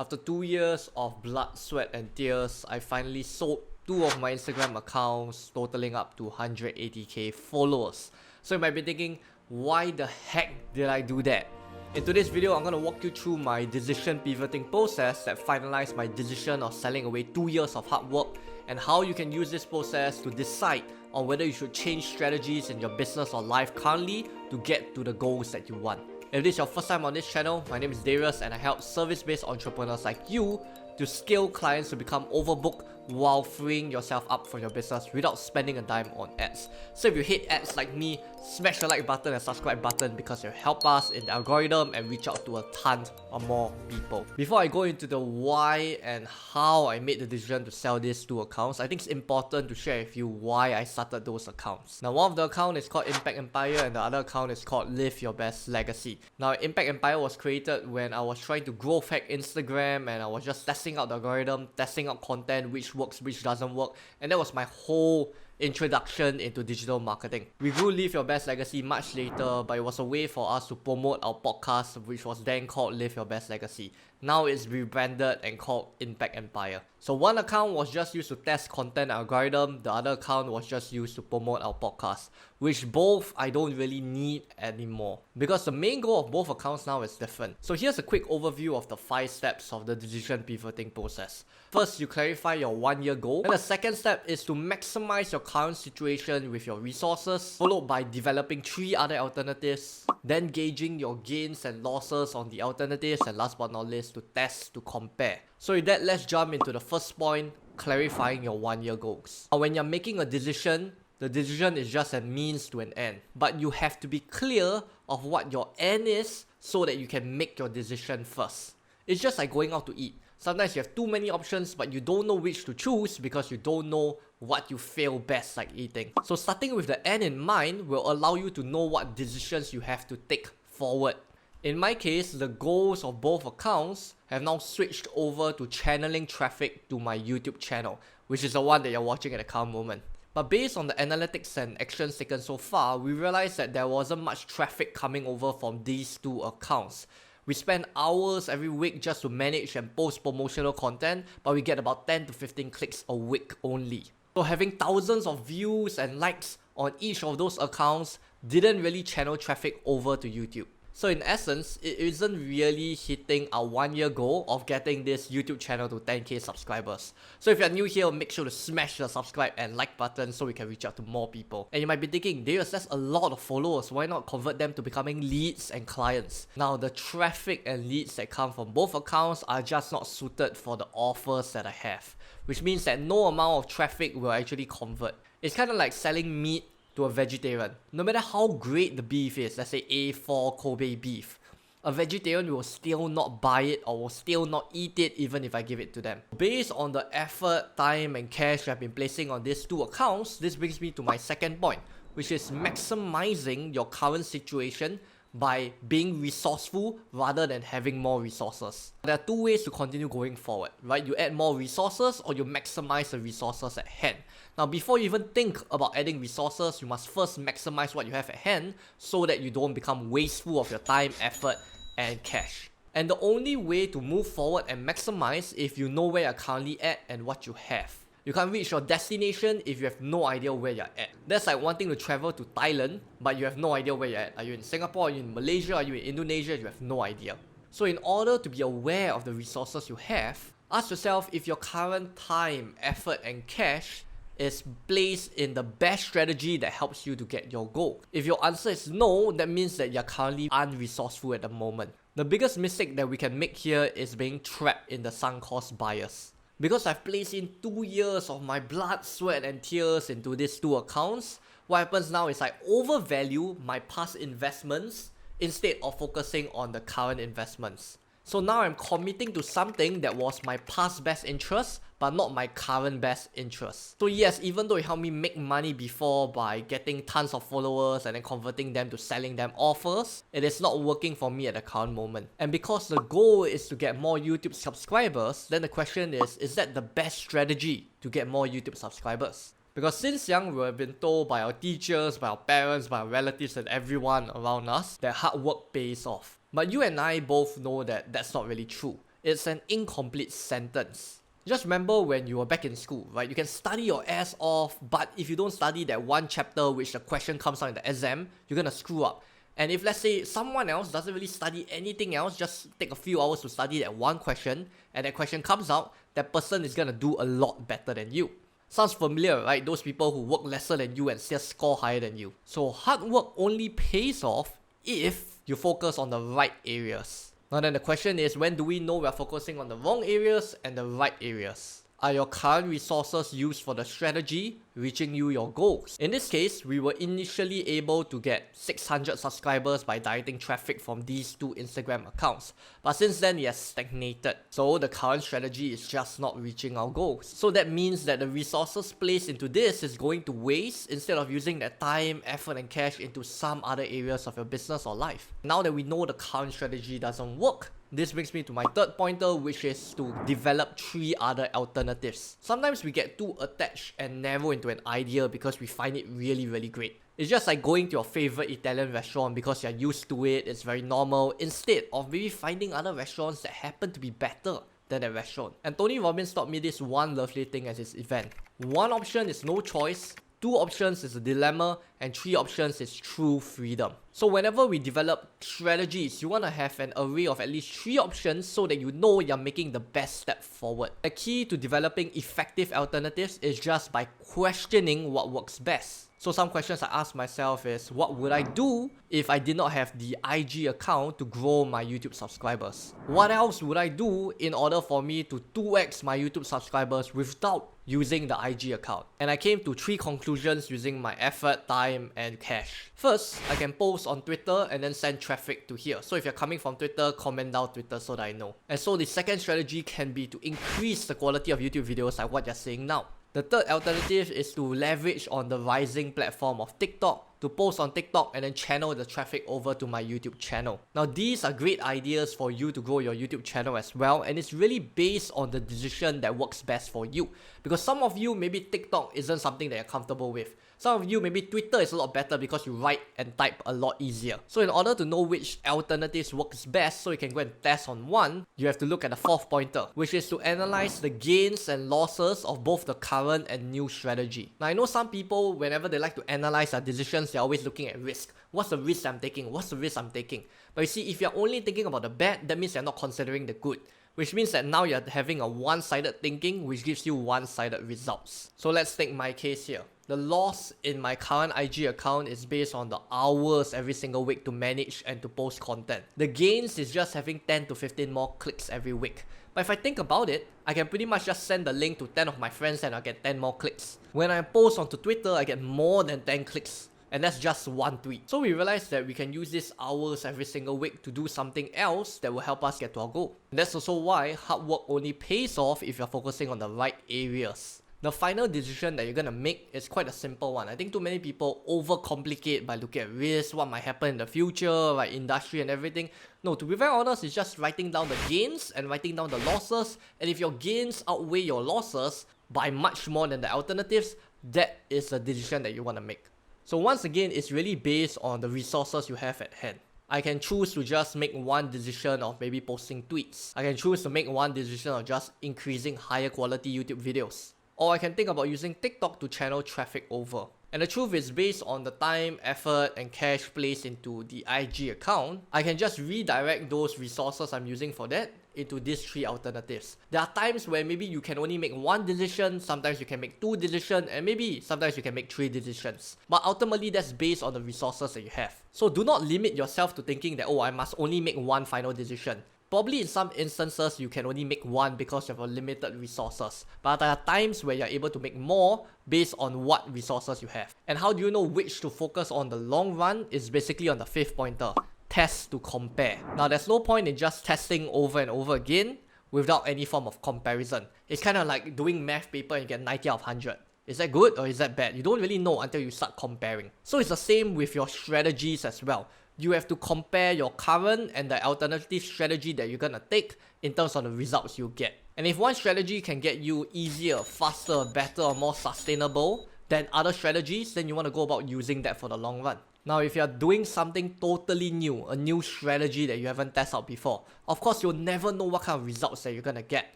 After 2 years of blood, sweat and tears, I finally sold 2 of my Instagram accounts, totaling up to 180k followers. So you might be thinking, why the heck did I do that? In today's video, I'm going to walk you through my decision pivoting process that finalized my decision of selling away 2 years of hard work, and how you can use this process to decide on whether you should change strategies in your business or life currently to get to the goals that you want. If this is your first time on this channel, my name is Darius and I help service-based entrepreneurs like you to scale clients to become overbooked while freeing yourself up for your business without spending a dime on ads. So if you hate ads like me, smash the like button and subscribe button because it'll help us in the algorithm and reach out to a ton of more people. Before I go into the why and how I made the decision to sell these 2 accounts, I think it's important to share with you why I started those accounts. Now, one of the accounts is called Impact Empire and the other account is called Live Your Best Legacy. Now, Impact Empire was created when I was trying to growth hack Instagram and I was just testing out the algorithm, testing out content, which works, which doesn't work, and that was my whole introduction into digital marketing. We grew Live Your Best Legacy much later, but it was a way for us to promote our podcast, which was then called Live Your Best Legacy. Now it's rebranded and called Impact Empire. So one account was just used to test content algorithm, the other account was just used to promote our podcast, which both I don't really need anymore because the main goal of both accounts now is different. So here's a quick overview of the 5 steps of the decision pivoting process. First, you clarify your 1-year goal, and the second step is to maximize your current situation with your resources, followed by developing 3 other alternatives, then gauging your gains and losses on the alternatives, and last but not least, to test, to compare. So with that, let's jump into the first point, clarifying your 1-year goals. Now, when you're making a decision, the decision is just a means to an end, but you have to be clear of what your end is so that you can make your decision first. It's just like going out to eat. Sometimes you have too many options, but you don't know which to choose because you don't know what you feel best like eating. So starting with the end in mind will allow you to know what decisions you have to take forward. In my case, the goals of both accounts have now switched over to channeling traffic to my YouTube channel, which is the one that you're watching at the current moment. But based on the analytics and actions taken so far, we realized that there wasn't much traffic coming over from these 2 accounts. We spend hours every week just to manage and post promotional content, but we get about 10 to 15 clicks a week only. So having thousands of views and likes on each of those accounts didn't really channel traffic over to YouTube. So in essence, it isn't really hitting our 1-year goal of getting this YouTube channel to 10k subscribers. So if you're new here, make sure to smash the subscribe and like button so we can reach out to more people. And you might be thinking, Darius, that's a lot of followers, why not convert them to becoming leads and clients? Now, the traffic and leads that come from both accounts are just not suited for the offers that I have, which means that no amount of traffic will actually convert. It's kind of like selling meat to a vegetarian. No matter how great the beef is, let's say A4 Kobe beef, a vegetarian will still not buy it or will still not eat it even if I give it to them. Based on the effort, time and cash I've been placing on these 2 accounts, this brings me to my second point, which is maximizing your current situation by being resourceful rather than having more resources. There are 2 ways to continue going forward, right? You add more resources or you maximize the resources at hand. Now, before you even think about adding resources, you must first maximize what you have at hand so that you don't become wasteful of your time, effort, and cash. And the only way to move forward and maximize if you know where you're currently at and what you have. You can't reach your destination if you have no idea where you're at. That's like wanting to travel to Thailand, but you have no idea where you're at. Are you in Singapore? Are you in Malaysia? Are you in Indonesia? You have no idea. So in order to be aware of the resources you have, ask yourself if your current time, effort, and cash is placed in the best strategy that helps you to get your goal. If your answer is no, that means that you're currently unresourceful at the moment. The biggest mistake that we can make here is being trapped in the sunk cost bias. Because I've placed in 2 years of my blood, sweat and tears into these 2 accounts, what happens now is I overvalue my past investments instead of focusing on the current investments. So now I'm committing to something that was my past best interest, but not my current best interest. So yes, even though it helped me make money before by getting tons of followers and then converting them to selling them offers, it is not working for me at the current moment. And because the goal is to get more YouTube subscribers, then the question is that the best strategy to get more YouTube subscribers? Because since young, we have been told by our teachers, by our parents, by our relatives and everyone around us that hard work pays off. But you and I both know that that's not really true. It's an incomplete sentence. Just remember when you were back in school, right? You can study your ass off, but if you don't study that one chapter which the question comes out in the exam, you're gonna screw up. And if let's say someone else doesn't really study anything else, just take a few hours to study that one question, and that question comes out, that person is gonna do a lot better than you. Sounds familiar, right? Those people who work lesser than you and still score higher than you. So hard work only pays off if you focus on the right areas. Now then the question is, when do we know we're focusing on the wrong areas and the right areas? Are your current resources used for the strategy reaching you your goals? In this case, we were initially able to get 600 subscribers by directing traffic from these 2 Instagram accounts. But since then, it has stagnated. So the current strategy is just not reaching our goals. So that means that the resources placed into this is going to waste instead of using that time, effort and cash into some other areas of your business or life. Now that we know the current strategy doesn't work, this brings me to my third pointer, which is to develop 3 other alternatives. Sometimes we get too attached and narrow into an idea because we find it really great. It's just like going to your favorite Italian restaurant because you're used to it, it's very normal, instead of maybe finding other restaurants that happen to be better than that restaurant. And Tony Robbins taught me this one lovely thing at his event. 1 option is no choice, 2 options is a dilemma, and 3 options is true freedom. So whenever we develop strategies, you want to have an array of at least 3 options so that you know you're making the best step forward. The key to developing effective alternatives is just by questioning what works best. So some questions I ask myself is, what would I do if I did not have the IG account to grow my YouTube subscribers? What else would I do in order for me to 2x my YouTube subscribers without using the IG account? And I came to 3 conclusions using my effort, time, and cash. First, I can post on Twitter and then send traffic to here. So if you're coming from Twitter, comment down Twitter so that I know. And so the second strategy can be to increase the quality of YouTube videos like what you're seeing now. The third alternative is to leverage on the rising platform of TikTok to post on TikTok and then channel the traffic over to my YouTube channel. Now these are great ideas for you to grow your YouTube channel as well, and it's really based on the decision that works best for you. Because some of you, maybe TikTok isn't something that you're comfortable with. Some of you, maybe Twitter is a lot better because you write and type a lot easier. So in order to know which alternatives works best so you can go and test on one, you have to look at the 4th pointer, which is to analyze the gains and losses of both the current and new strategy. Now I know some people, whenever they like to analyze their decisions, they're always looking at risk. What's the risk I'm taking? What's the risk I'm taking? But you see, if you're only thinking about the bad, that means you're not considering the good. Which means that now you're having a one-sided thinking, which gives you one-sided results. So let's take my case here. The loss in my current IG account is based on the hours every single week to manage and to post content. The gains is just having 10 to 15 more clicks every week. But if I think about it, I can pretty much just send the link to 10 of my friends and I'll get 10 more clicks. When I post onto Twitter, I get more than 10 clicks. And that's just one tweet. So we realized that we can use these hours every single week to do something else that will help us get to our goal. And that's also why hard work only pays off if you're focusing on the right areas. The final decision that you're gonna make is quite a simple one. I think too many people overcomplicate by looking at risk, what might happen in the future, like industry and everything. No, to be very honest, it's just writing down the gains and writing down the losses. And if your gains outweigh your losses by much more than the alternatives, that is the decision that you want to make. So once again, it's really based on the resources you have at hand. I can choose to just make one decision of maybe posting tweets. I can choose to make one decision of just increasing higher quality YouTube videos. Or I can think about using TikTok to channel traffic over. And the truth is, based on the time, effort, and cash placed into the IG account, I can just redirect those resources I'm using for that into these 3 alternatives. There are times where maybe you can only make 1 decision, sometimes you can make 2 decisions, and maybe sometimes you can make 3 decisions. But ultimately, that's based on the resources that you have. So do not limit yourself to thinking that, oh, I must only make 1 final decision. Probably in some instances, you can only make 1 because you have a limited resources. But there are times where you're able to make more based on what resources you have. And how do you know which to focus on the long run is basically on the 5th pointer. Test to compare. Now, there's no point in just testing over and over again without any form of comparison. It's kind of like doing math paper and you get 90 out of 100. Is that good or is that bad? You don't really know until you start comparing. So it's the same with your strategies as well. You have to compare your current and the alternative strategy that you're gonna take in terms of the results you get. And if one strategy can get you easier, faster, better, or more sustainable than other strategies, then you want to go about using that for the long run. Now, if you're doing something totally new, a new strategy that you haven't tested out before, of course, you'll never know what kind of results that you're gonna get.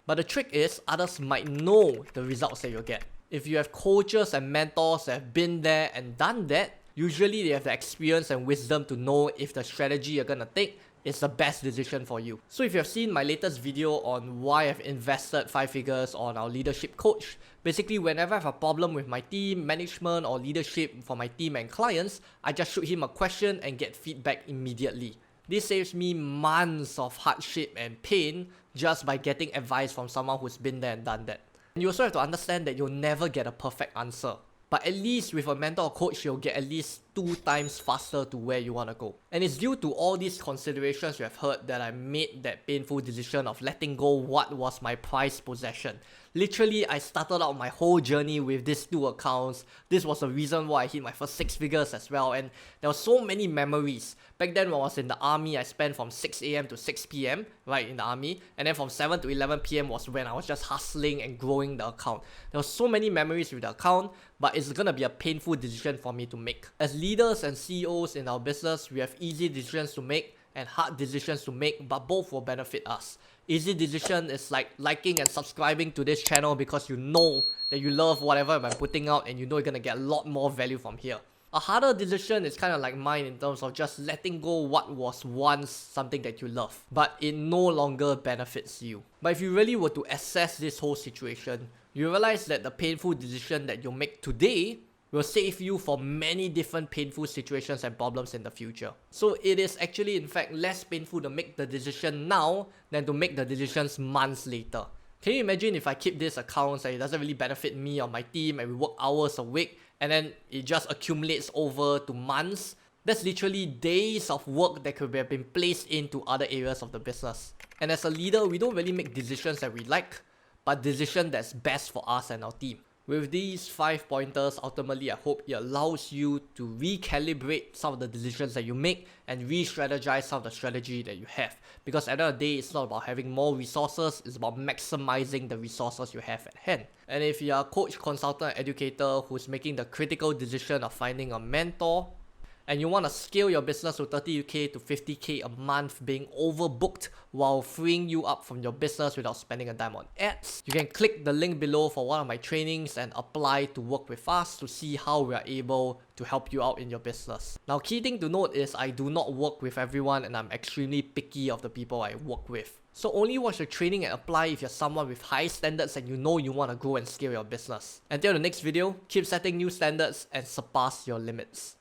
But the trick is, others might know the results that you'll get. If you have coaches and mentors that have been there and done that, usually they have the experience and wisdom to know if the strategy you're gonna take is the best decision for you. So if you have seen my latest video on why I've invested 5 figures on our leadership coach, basically whenever I have a problem with my team, management or leadership for my team and clients, I just shoot him a question and get feedback immediately. This saves me months of hardship and pain just by getting advice from someone who's been there and done that. And you also have to understand that you'll never get a perfect answer. But at least with a mentor or coach, you'll get at least 2 times faster to where you want to go. And it's due to all these considerations you have heard that I made that painful decision of letting go what was my prized possession. Literally, I started out my whole journey with these 2 accounts. This was the reason why I hit my first 6 figures as well. And there were so many memories. Back then when I was in the army, I spent from 6 a.m. to 6 p.m. right in the army. And then from 7 to 11 p.m. was when I was just hustling and growing the account. There were so many memories with the account, but it's gonna be a painful decision for me to make. As leaders and CEOs in our business, we have easy decisions to make and hard decisions to make, but both will benefit us. Easy decision is like liking and subscribing to this channel because you know that you love whatever I'm putting out and you know you're gonna get a lot more value from here. A harder decision is kind of like mine in terms of just letting go what was once something that you love, but it no longer benefits you. But if you really were to assess this whole situation, you realize that the painful decision that you make today will save you from many different painful situations and problems in the future. So it is actually in fact less painful to make the decision now than to make the decisions months later. Can you imagine if I keep these accounts and it doesn't really benefit me or my team and we work hours a week and then it just accumulates over to months? That's literally days of work that could have been placed into other areas of the business. And as a leader, we don't really make decisions that we like, but decisions that's best for us and our team. With these 5 pointers, ultimately I hope it allows you to recalibrate some of the decisions that you make and re-strategize some of the strategy that you have. Because at the end of the day, it's not about having more resources, it's about maximizing the resources you have at hand. And if you are a coach, consultant, educator who's making the critical decision of finding a mentor, and you want to scale your business to 30k to 50k a month being overbooked while freeing you up from your business without spending a dime on ads, you can click the link below for one of my trainings and apply to work with us to see how we are able to help you out in your business. Now, key thing to note is I do not work with everyone and I'm extremely picky of the people I work with. So only watch the training and apply if you're someone with high standards and you know you want to grow and scale your business. Until the next video, keep setting new standards and surpass your limits.